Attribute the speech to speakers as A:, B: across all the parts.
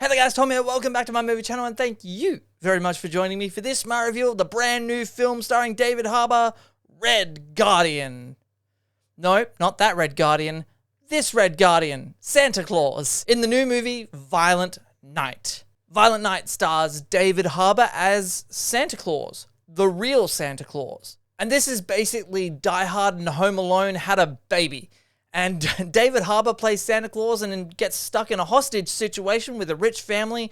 A: Hey there guys, Tom here, welcome back to my movie channel and thank you very much for joining me for this, my review of the brand new film starring David Harbour, Red Guardian. No, not that Red Guardian, this Red Guardian, Santa Claus, in the new movie Violent Night. Violent Night stars David Harbour as Santa Claus, the real Santa Claus. And this is basically Die Hard and Home Alone had a baby. And David Harbour plays Santa Claus and then gets stuck in a hostage situation with a rich family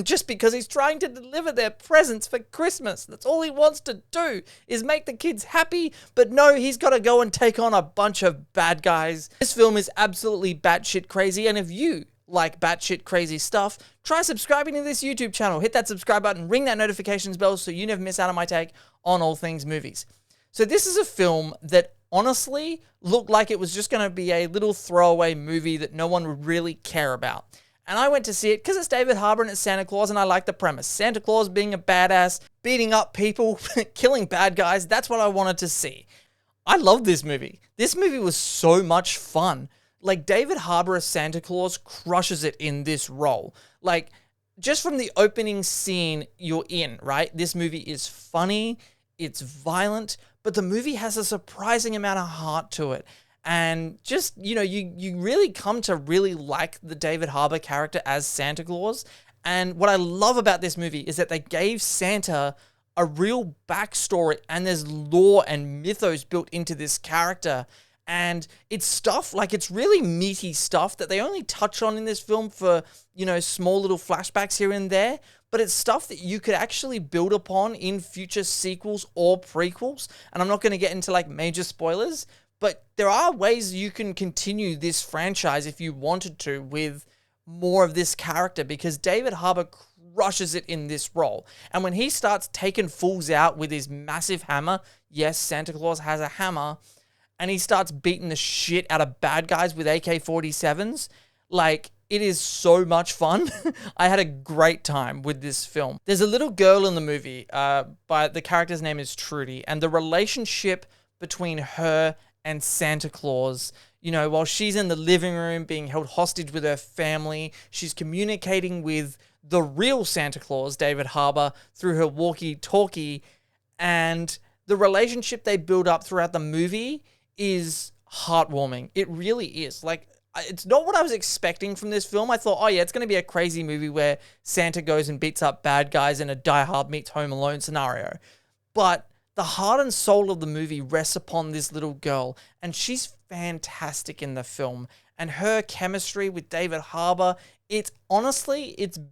A: just because he's trying to deliver their presents for Christmas. That's all he wants to do is make the kids happy, but no, he's got to go and take on a bunch of bad guys. This film is absolutely batshit crazy, and if you like batshit crazy stuff, try subscribing to this YouTube channel. Hit that subscribe button, ring that notifications bell so you never miss out on my take on all things movies. So this is a film that honestly looked like it was just going to be a little throwaway movie that no one would really care about. And I went to see it because it's David Harbour and it's Santa Claus, and I like the premise. Santa Claus being a badass, beating up people, killing bad guys, that's what I wanted to see. I love this movie. This movie was so much fun. Like, David Harbour as Santa Claus crushes it in this role. Like, just from the opening scene you're in, right? This movie is funny, it's violent, but the movie has a surprising amount of heart to it. And just, you know, you really come to really like the David Harbour character as Santa Claus. And what I love about this movie is that they gave Santa a real backstory, and there's lore and mythos built into this character. And it's stuff, like, it's really meaty stuff that they only touch on in this film for, you know, small little flashbacks here and there. But it's stuff that you could actually build upon in future sequels or prequels. And I'm not going to get into, like, major spoilers, but there are ways you can continue this franchise if you wanted to with more of this character, because David Harbour crushes it in this role. And when he starts taking fools out with his massive hammer, yes, Santa Claus has a hammer, and he starts beating the shit out of bad guys with AK-47s, like, it is so much fun. I had a great time with this film. There's a little girl in the movie, but the character's name is Trudy, and the relationship between her and Santa Claus, you know, while she's in the living room being held hostage with her family, she's communicating with the real Santa Claus, David Harbour, through her walkie-talkie, and the relationship they build up throughout the movie is heartwarming. It really is. Like, it's not what I was expecting from this film. I thought, oh yeah, it's going to be a crazy movie where Santa goes and beats up bad guys in a Die Hard meets Home Alone scenario. But the heart and soul of the movie rests upon this little girl, and she's fantastic in the film. And her chemistry with David Harbour, it's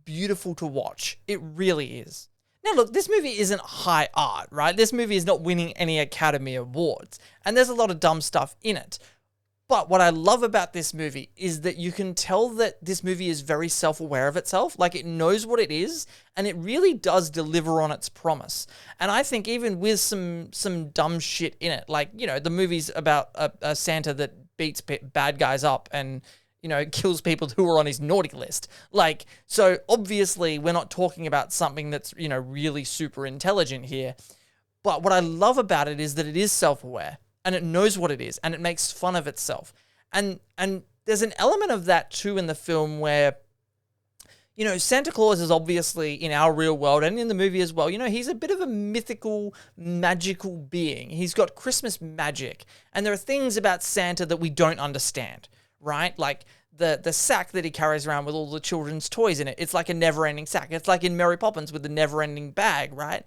A: beautiful to watch. It really is. Now look, this movie isn't high art, right? This movie is not winning any Academy Awards, and there's a lot of dumb stuff in it. But what I love about this movie is that you can tell that this movie is very self-aware of itself. Like, it knows what it is, and it really does deliver on its promise. And I think even with some dumb shit in it, like, you know, the movie's about a Santa that beats bad guys up and, you know, kills people who are on his naughty list. Like, so obviously we're not talking about something that's, you know, really super intelligent here. But what I love about it is that it is self-aware. And it knows what it is, and it makes fun of itself. And there's an element of that too in the film where, you know, Santa Claus is obviously in our real world and in the movie as well. You know, he's a bit of a mythical, magical being. He's got Christmas magic. And there are things about Santa that we don't understand, right? Like the sack that he carries around with all the children's toys in it. It's like a never-ending sack. It's like in Mary Poppins with the never-ending bag, right?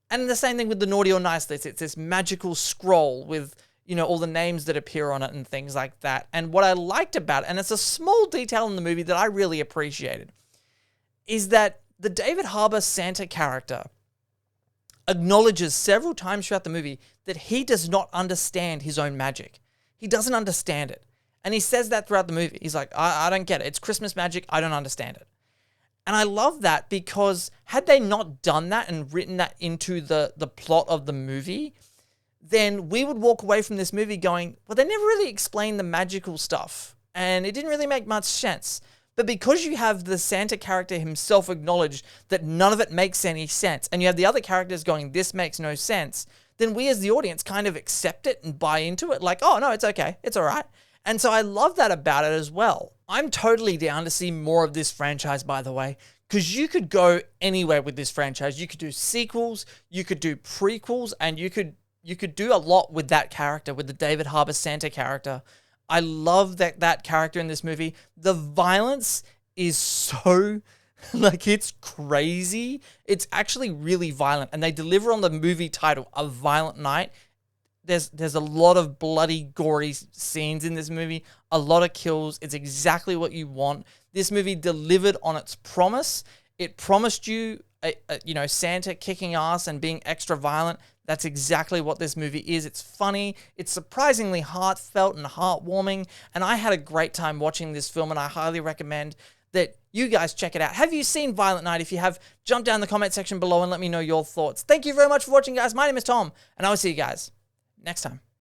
A: And the same thing with the naughty or nice list. It's this magical scroll with, you know, all the names that appear on it and things like that. And what I liked about it, and it's a small detail in the movie that I really appreciated, is that the David Harbour Santa character acknowledges several times throughout the movie that he does not understand his own magic. He doesn't understand it. And he says that throughout the movie. He's like, I don't get it. It's Christmas magic. I don't understand it. And I love that, because had they not done that and written that into the plot of the movie, then we would walk away from this movie going, well, they never really explained the magical stuff, and it didn't really make much sense. But because you have the Santa character himself acknowledge that none of it makes any sense, and you have the other characters going, this makes no sense, then we as the audience kind of accept it and buy into it, like, oh, no, it's okay, it's all right. And so I love that about it as well. I'm totally down to see more of this franchise, by the way, because you could go anywhere with this franchise. You could do sequels, you could do prequels, and you could do a lot with that character, with the David Harbour Santa character. I love that character in this movie. The violence is so like, it's crazy. It's actually really violent, and they deliver on the movie title, A Violent Night. There's a lot of bloody, gory scenes in this movie, a lot of kills. It's exactly what you want. This movie delivered on its promise. It promised you, Santa kicking ass and being extra violent. That's exactly what this movie is. It's funny. It's surprisingly heartfelt and heartwarming. And I had a great time watching this film, and I highly recommend that you guys check it out. Have you seen Violent Night? If you have, jump down in the comment section below and let me know your thoughts. Thank you very much for watching, guys. My name is Tom, and I will see you guys next time.